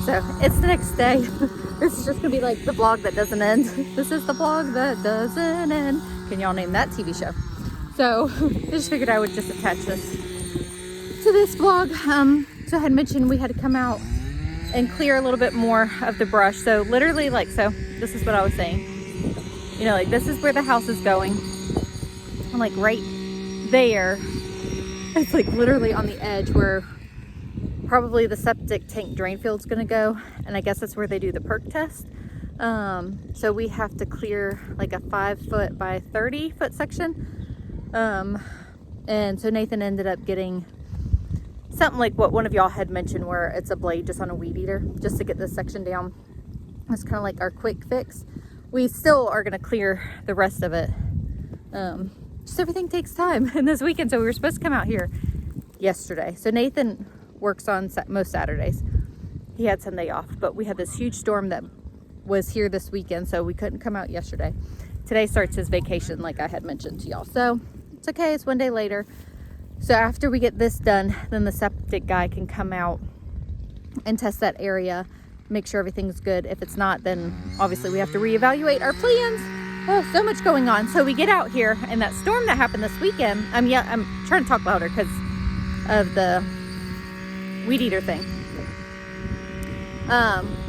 So it's the next day. This is just gonna be like the vlog that doesn't end. This is the vlog that doesn't end. Can y'all name that TV show? So I just figured I would just attach this to this vlog. So I had mentioned we had to come out and clear a little bit more of the brush. So literally like, so this is what I was saying. You know, like this is where the house is going. And like right there, it's like literally on the edge where probably the septic tank drain field's gonna go, and I guess that's where they do the perk test. So we have to clear like a 5 foot by 30 foot section, and so Nathan ended up getting something like what one of y'all had mentioned, where it's a blade just on a weed eater just to get this section down. It's kind of like our quick fix. We still are gonna clear the rest of it. Just everything takes time. And this weekend, so we were supposed to come out here yesterday. So Nathan works on most Saturdays. He had Sunday off, but we had this huge storm that was here this weekend, so we couldn't come out yesterday. Today starts his vacation, like I had mentioned to y'all. So it's okay, it's one day later. So after we get this done, then the septic guy can come out and test that area, make sure everything's good. If it's not, then obviously we have to reevaluate our plans. Oh, so much going on. So we get out here, and that storm that happened this weekend, I'm trying to talk louder because of the weed eater thing.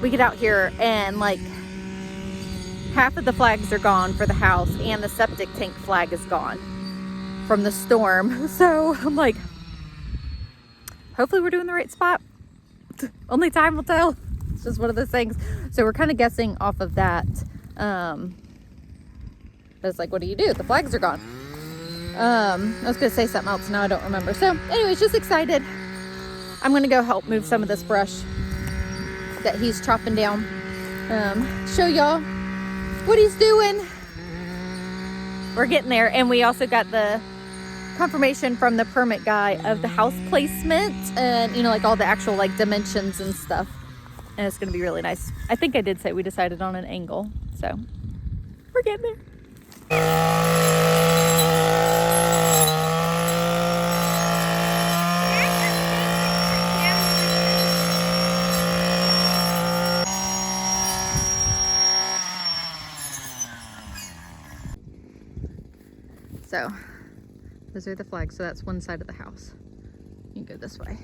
We get out here and like half of the flags are gone for the house, and the septic tank flag is gone from the storm. So I'm like, hopefully we're doing the right spot. Only time will tell. It's just one of those things. So we're kind of guessing off of that. But it's like, what do you do? The flags are gone. I was gonna say something else, now I don't remember. So anyways, just excited. I'm gonna go help move some of this brush that he's chopping down. Show y'all what he's doing. We're getting there, and we also got the confirmation from the permit guy of the house placement, and you know, like all the actual like dimensions and stuff. And it's gonna be really nice. I think I did say we decided on an angle, so we're getting there. So those are the flags. So that's one side of the house. You can go this way.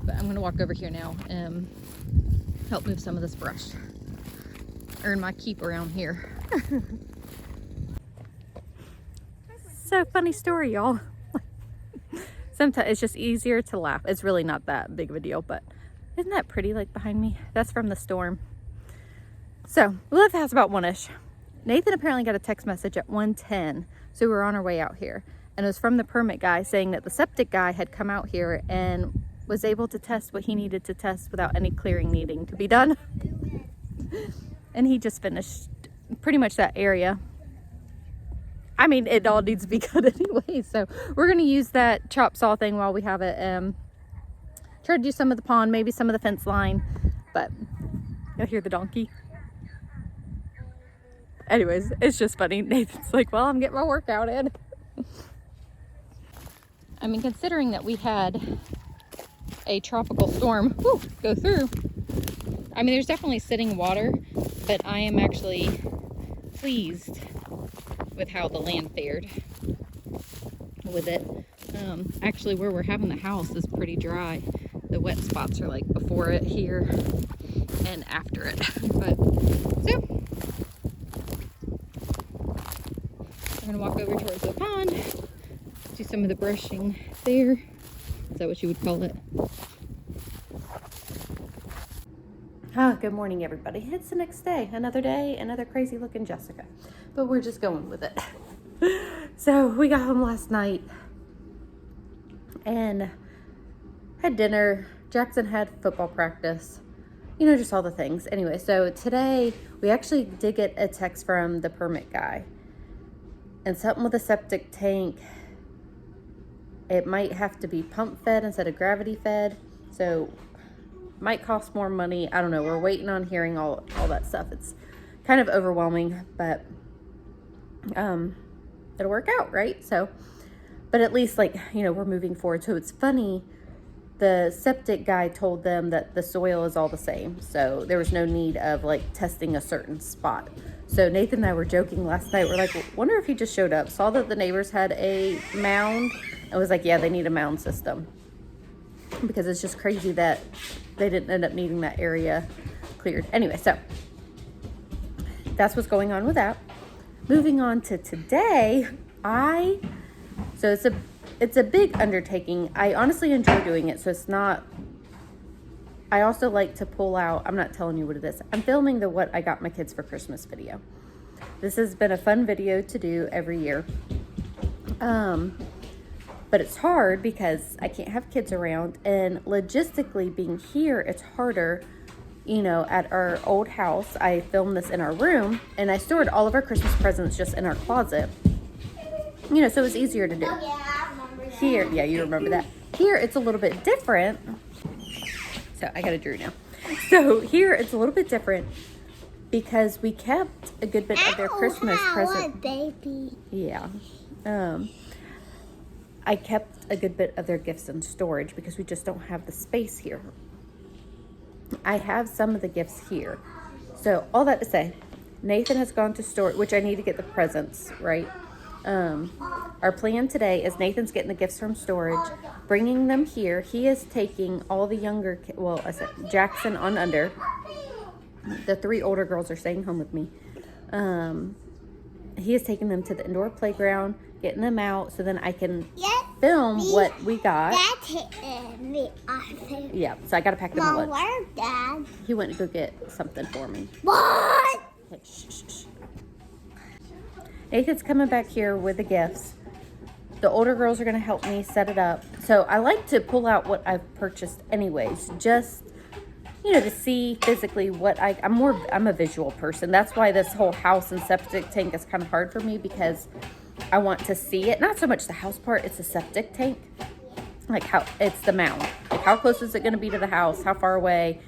But I'm gonna walk over here now and help move some of this brush. Earn my keep around here. So funny story, y'all. Sometimes it's just easier to laugh. It's really not that big of a deal, but isn't that pretty, like behind me? That's from the storm. So we left the house about 1-ish. Nathan apparently got a text message at 1:10, so we were on our way out here, and it was from the permit guy saying that the septic guy had come out here and was able to test what he needed to test without any clearing needing to be done. And he just finished pretty much that area. I mean, it all needs to be good anyway, so we're gonna use that chop saw thing while we have it. Try to do some of the pond, maybe some of the fence line, but you'll hear the donkey. Anyways, it's just funny. Nathan's like, well, I'm getting my workout in. I mean, considering that we had a tropical storm go through, I mean, there's definitely sitting water, but I am actually pleased with how the land fared with it. Actually, where we're having the house is pretty dry. The wet spots are like before it here and after it. But so I'm gonna walk over towards the pond, do some of the brushing there. Is that what you would call it? Oh, good morning, everybody. It's the next day, another crazy looking Jessica, but we're just going with it. So we got home last night and had dinner. Jackson had football practice, you know, just all the things. Anyway, so today we actually did get a text from the permit guy, and something with a septic tank. It might have to be pump fed instead of gravity fed, so might cost more money. I don't know. We're waiting on hearing all that stuff. It's kind of overwhelming, but it'll work out, right? So, but at least, like, you know, we're moving forward. So it's funny the septic guy told them that the soil is all the same. So there was no need of like testing a certain spot. So Nathan and I were joking last night. We're like, wonder if he just showed up, saw that the neighbors had a mound, and was like, yeah, they need a mound system. Because it's just crazy that they didn't end up needing that area cleared. Anyway, so that's what's going on with that. Moving on to today, so it's a big undertaking. I honestly enjoy doing it, so it's not. I also like to pull out, I'm not telling you what it is. I'm filming the What I Got My Kids for Christmas video. This has been a fun video to do every year. But it's hard because I can't have kids around, and logistically being here, it's harder. You know, at our old house, I filmed this in our room, and I stored all of our Christmas presents just in our closet. You know, so it was easier to do. Oh, yeah, I remember that. Here, yeah, you remember that. Here, it's a little bit different. So I got a Drew now. So here, it's a little bit different because we kept a good bit of their Christmas present. Baby. Yeah. I kept a good bit of their gifts in storage because we just don't have the space here. I have some of the gifts here. So all that to say, Nathan has gone to storage, which I need to get the presents, right? Our plan today is Nathan's getting the gifts from storage, bringing them here. He is taking all the younger kids, well, I said Jackson on under. The 3 older girls are staying home with me. He is taking them to the indoor playground, getting them out so then I can film what we got. Yeah, so I got to pack them a lunch. Dad? He went to go get something for me. What? Hey, shh, shh, shh. Nathan's coming back here with the gifts. The older girls are going to help me set it up. So I like to pull out what I've purchased anyways, just, you know, to see physically what I'm a visual person. That's why this whole house and septic tank is kind of hard for me, because I want to see it. Not so much the house part, it's the septic tank. Like how it's the mound. Like how close is it going to be to the house? How far away?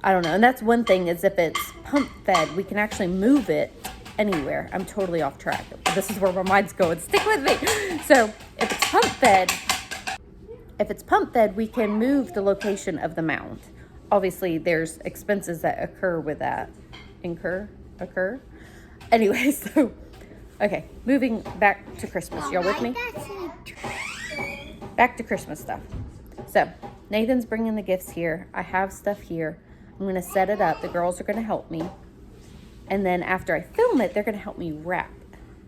I don't know. And that's one thing, is if it's pump fed, we can actually move it anywhere. I'm totally off track. This is where my mind's going. Stick with me. So if it's pump fed, we can move the location of the mound. Obviously, there's expenses that occur with that. Occur. Anyway, so okay, moving back to Christmas. Y'all with me? Back to Christmas stuff. So Nathan's bringing the gifts here. I have stuff here. I'm going to set it up. The girls are going to help me. And then after I film it, they're going to help me wrap.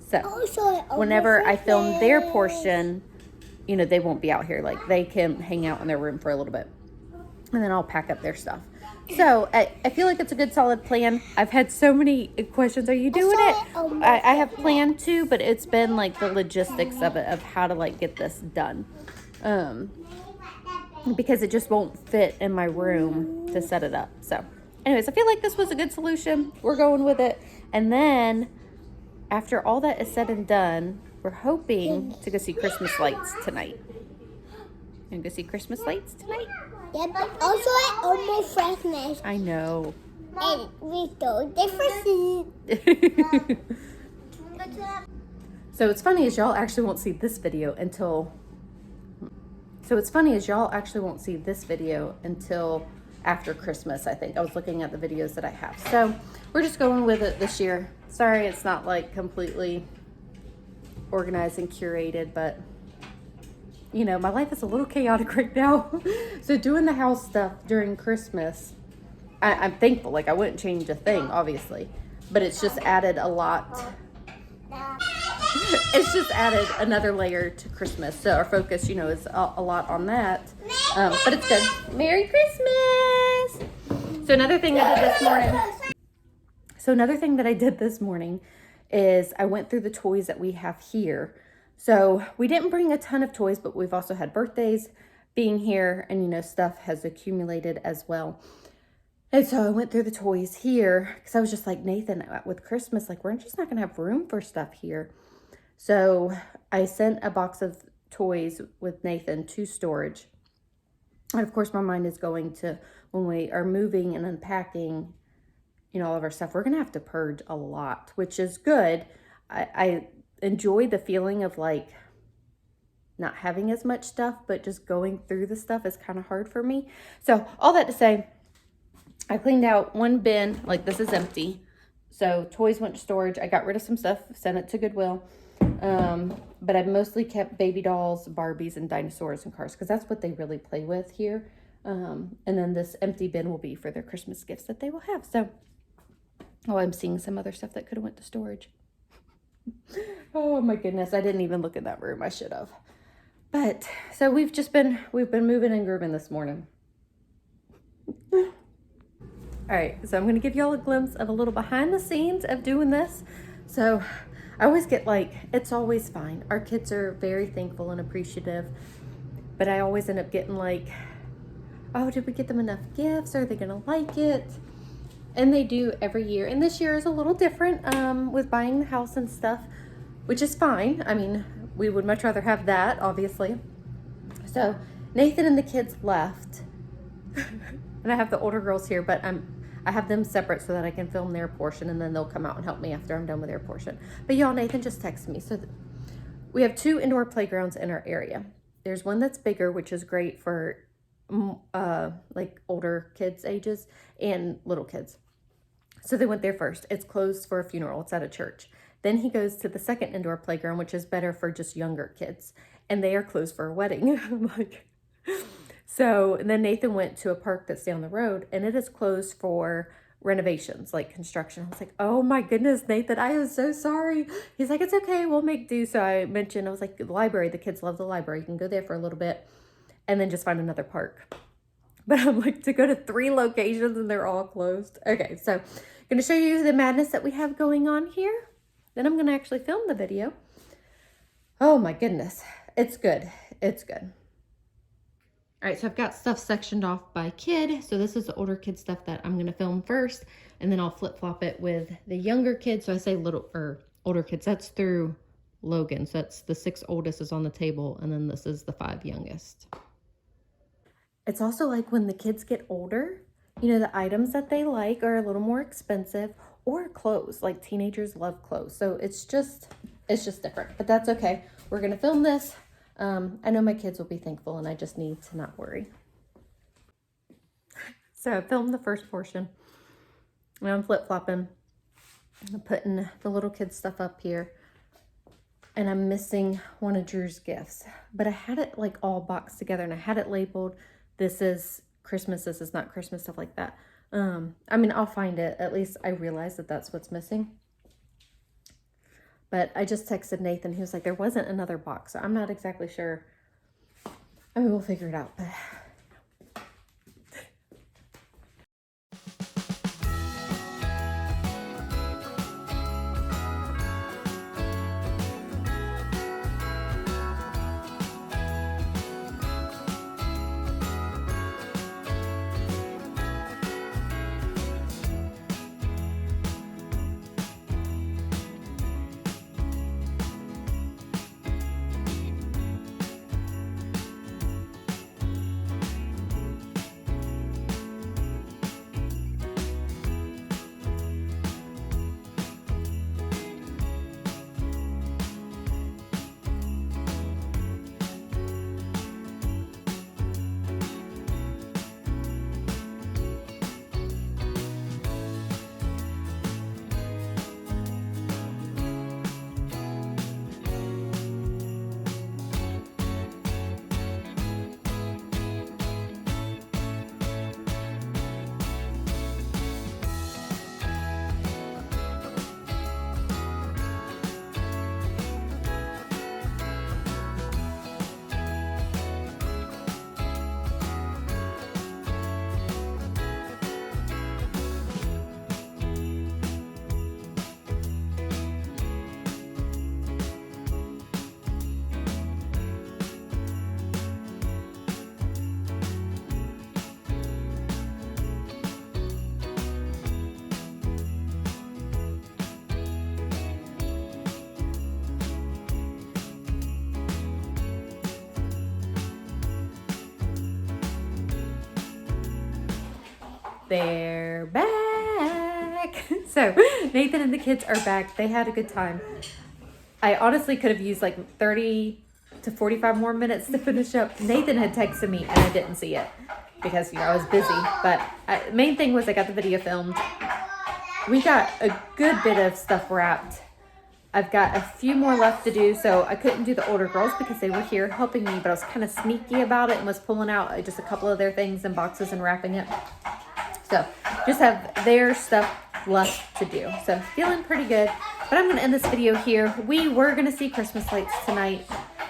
So whenever I film their portion, you know, they won't be out here. Like, they can hang out in their room for a little bit. And then I'll pack up their stuff. So I feel like it's a good solid plan. I've had so many questions. Are you doing it? I have planned to, but it's been like the logistics of it, of how to like get this done. Because it just won't fit in my room to set it up. So anyways, I feel like this was a good solution. We're going with it. And then after all that is said and done, we're hoping to go see Christmas lights tonight. You go see Christmas lights tonight? Yeah, but also I almost Christmas. I know. And we go different. So it's funny is y'all actually won't see this video until after Christmas, I think. I was looking at the videos that I have. So we're just going with it this year. Sorry, it's not like completely organized and curated, but you know, my life is a little chaotic right now. So doing the house stuff during Christmas, I'm thankful. Like, I wouldn't change a thing, obviously, but it's just added a lot. It's just added another layer to Christmas. So our focus, you know, is a lot on that. But it's good. Merry Christmas! So another thing I did this morning is I went through the toys that we have here. So we didn't bring a ton of toys, but we've also had birthdays being here, and, you know, stuff has accumulated as well. And so I went through the toys here because I was just like, Nathan, with Christmas, like, we're just not going to have room for stuff here. So I sent a box of toys with Nathan to storage. And of course, my mind is going to, when we are moving and unpacking, you know, all of our stuff, we're going to have to purge a lot, which is good. I enjoy the feeling of like not having as much stuff, but just going through the stuff is kind of hard for me. So all that to say, I cleaned out one bin, like this is empty. So toys went to storage. I got rid of some stuff, sent it to Goodwill. But I've mostly kept baby dolls, Barbies, and dinosaurs and cars because that's what they really play with here. And then this empty bin will be for their Christmas gifts that they will have. So, oh, I'm seeing some other stuff that could have went to storage. Oh my goodness, I didn't even look in that room. I should have. But so we've been moving and grooving this morning. All right, so I'm going to give y'all a glimpse of a little behind the scenes of doing this. So I always get like, it's always fine. Our kids are very thankful and appreciative, but I always end up getting like, oh, did we get them enough gifts? Are they going to like it? And they do every year. And this year is a little different with buying the house and stuff, which is fine. I mean, we would much rather have that, obviously. So Nathan and the kids left. And I have the older girls here, but I have them separate so that I can film their portion, and then they'll come out and help me after I'm done with their portion. But y'all, Nathan just texted me. So we have 2 indoor playgrounds in our area. There's one that's bigger, which is great for like older kids ages and little kids. So they went there first. It's closed for a funeral. It's at a church. Then he goes to the second indoor playground, which is better for just younger kids. And they are closed for a wedding. I'm like... So, and then Nathan went to a park that's down the road, and it is closed for renovations, like construction. I was like, oh my goodness, Nathan, I am so sorry. He's like, it's okay, we'll make do. So I mentioned, I was like, the library, the kids love the library. You can go there for a little bit and then just find another park. But I'm like, to go to 3 locations and they're all closed. Okay, so I'm going to show you the madness that we have going on here. Then I'm going to actually film the video. Oh my goodness, it's good. It's good. All right, so I've got stuff sectioned off by kid. So this is the older kid stuff that I'm going to film first, and then I'll flip-flop it with the younger kids. So I say little or older kids. That's through Logan. So that's the 6 oldest is on the table, and then this is the 5 youngest. It's also like when the kids get older, you know, the items that they like are a little more expensive, or clothes. Like teenagers love clothes. So it's just different, but that's okay. We're going to film this. I know my kids will be thankful, and I just need to not worry. So I filmed the first portion, and I'm flip-flopping. I'm putting the little kid stuff up here, and I'm missing one of Drew's gifts. But I had it like all boxed together, and I had it labeled, this is Christmas, this is not Christmas, stuff like that. I mean, I'll find it. At least I realize that that's what's missing. But I just texted Nathan. He was like, there wasn't another box. So I'm not exactly sure. I mean, we'll figure it out. But they're back. So Nathan and the kids are back. They had a good time. I honestly could have used like 30 to 45 more minutes to finish up. Nathan had texted me and I didn't see it because, I was busy. But main thing was I got the video filmed. We got a good bit of stuff wrapped. I've got a few more left to do, so I couldn't do the older girls because they were here helping me, but I was kind of sneaky about it and was pulling out just a couple of their things in boxes and wrapping it. So just have their stuff left to do. So feeling pretty good, but I'm going to end this video here. We were going to see Christmas lights tonight,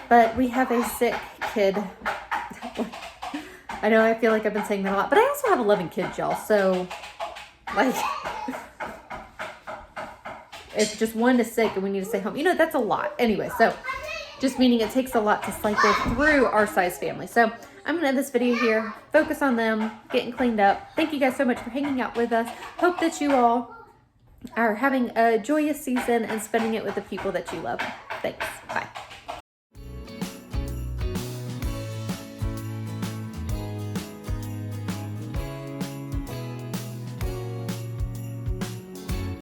but we have a sick kid. I know I feel like I've been saying that a lot, but I also have 11 kids, y'all. So like, if just one is sick and we need to stay home, that's a lot. Anyway, so just meaning it takes a lot to cycle through our size family. So I'm going to end this video here. Focus on them getting cleaned up. Thank you guys so much for hanging out with us. Hope that you all are having a joyous season and spending it with the people that you love. Thanks. Bye.